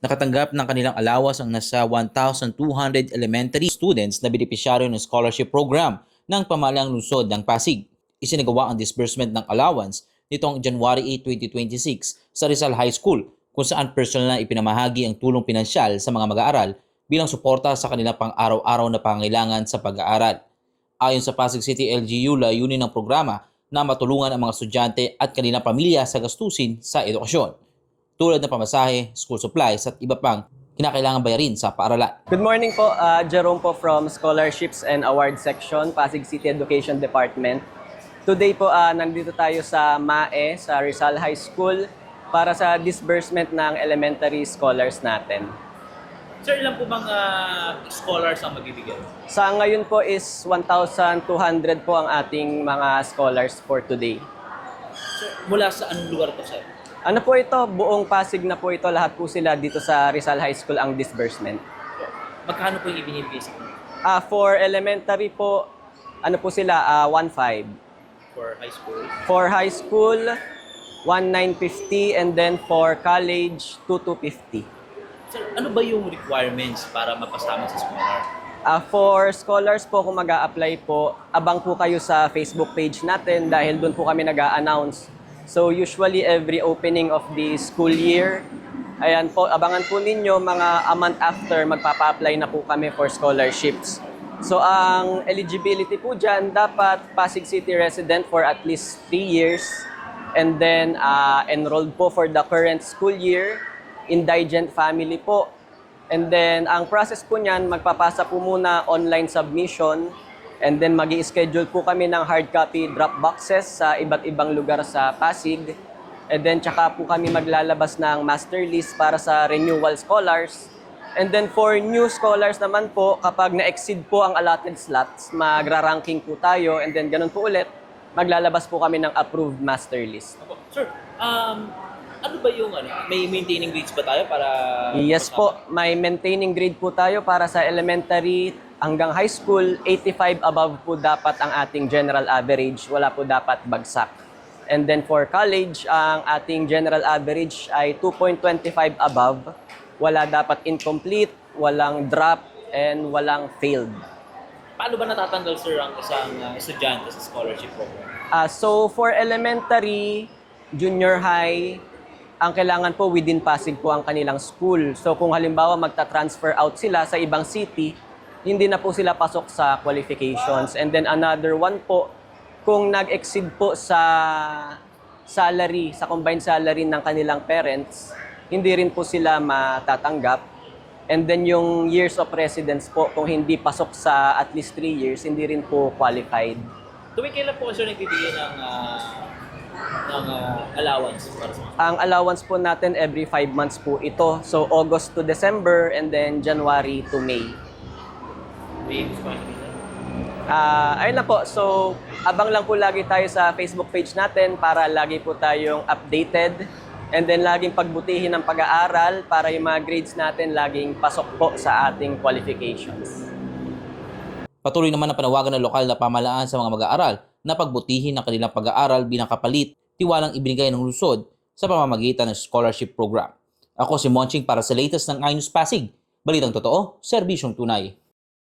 Nakatanggap ng kanilang allowance ang nasa 1,200 elementary students na benepisyaryo ng scholarship program ng pamahalaang lungsod ng Pasig. Isinagawa ang disbursement ng allowance nitong January 8, 2026 sa Rizal High School kung saan personal na ipinamahagi ang tulong pinansyal sa mga mag-aaral bilang suporta sa kanilang pang-araw-araw na pangangailangan sa pag-aaral. Ayon sa Pasig City LGU, layunin ng programa na matulungan ang mga estudyante at kanilang pamilya sa gastusin sa edukasyon, tulad ng pamasahe, school supplies at iba pang kinakailangan bayarin sa paaralan. Good morning po, Jerome po from Scholarships and Awards Section, Pasig City Education Department. Today po, nandito tayo sa MAE, sa Rizal High School, para sa disbursement ng elementary scholars natin. Sir, ilan po bang scholars ang magbibigay? Sa ngayon po is 1,200 po ang ating mga scholars for today. Sir, mula sa anong lugar to, sir? Ano po ito? Buong Pasig na po ito. Lahat po sila dito sa Rizal High School ang disbursement. Magkano po yung ibinibigay sa kanila? For elementary po, ano po sila? 1,500. For high school? For high school, 1,950, and then for college, 2,250. Sir, ano ba yung requirements para mapasama sa scholar? For scholars po, kung mag-a-apply po, abang po kayo sa Facebook page natin dahil doon po kami nag-a-announce. So usually every opening of the school year, ayan po, abangan po ninyo mga a month after magpapa-apply na po kami for scholarships. So ang eligibility po dyan, dapat Pasig City resident for at least 3 years, and then enrolled po for the current school year, indigent family po. And then, ang process po niyan, magpapasa po muna online submission, and then magi-schedule po kami ng hard copy drop boxes sa iba't ibang lugar sa Pasig. And then, tsaka po kami maglalabas ng master list para sa renewal scholars. And then, for new scholars naman po, kapag na-exceed po ang allotted slots, magra-ranking po tayo, and then ganun po ulit, maglalabas po kami ng approved master list. Sir, ano ba yung may maintaining grades ba tayo para... Yes po, may maintaining grade po tayo para sa elementary hanggang high school. 85 above po dapat ang ating general average. Wala po dapat bagsak. And then for college, ang ating general average ay 2.25 above. Wala dapat incomplete, walang drop, and walang failed. Paano ba natatanggal, sir, ang isang estudyante sa scholarship program? So for elementary, junior high, ang kailangan po within Pasig po ang kanilang school. So kung halimbawa magta-transfer out sila sa ibang city, hindi na po sila pasok sa qualifications. And then another one po, kung nag-exceed po sa salary, sa combined salary ng kanilang parents, hindi rin po sila matatanggap. And then yung years of residence po, kung hindi pasok sa at least 3 years, hindi rin po qualified. Tuwing kailan po kasi nagbibigay ng allowance para sa... Ang allowance po natin every 5 months po ito. So August to December, and then January to May. May gusto ko sabihin, sir? Ayun na po. So abang lang po lagi tayo sa Facebook page natin para lagi po tayong updated. And then laging pagbutihin ng pag-aaral para yung mga grades natin laging pasok po sa ating qualifications. Patuloy naman ang panawagan ng lokal na pamahalaan sa mga mag-aaral na pagbutihin ang kanilang pag-aaral bilang kapalit tiwalang ibinigay ng lungsod sa pamamagitan ng scholarship program. Ako si Monching para sa latest ng iNews Pasig. Balitang totoo, serbisyong tunay.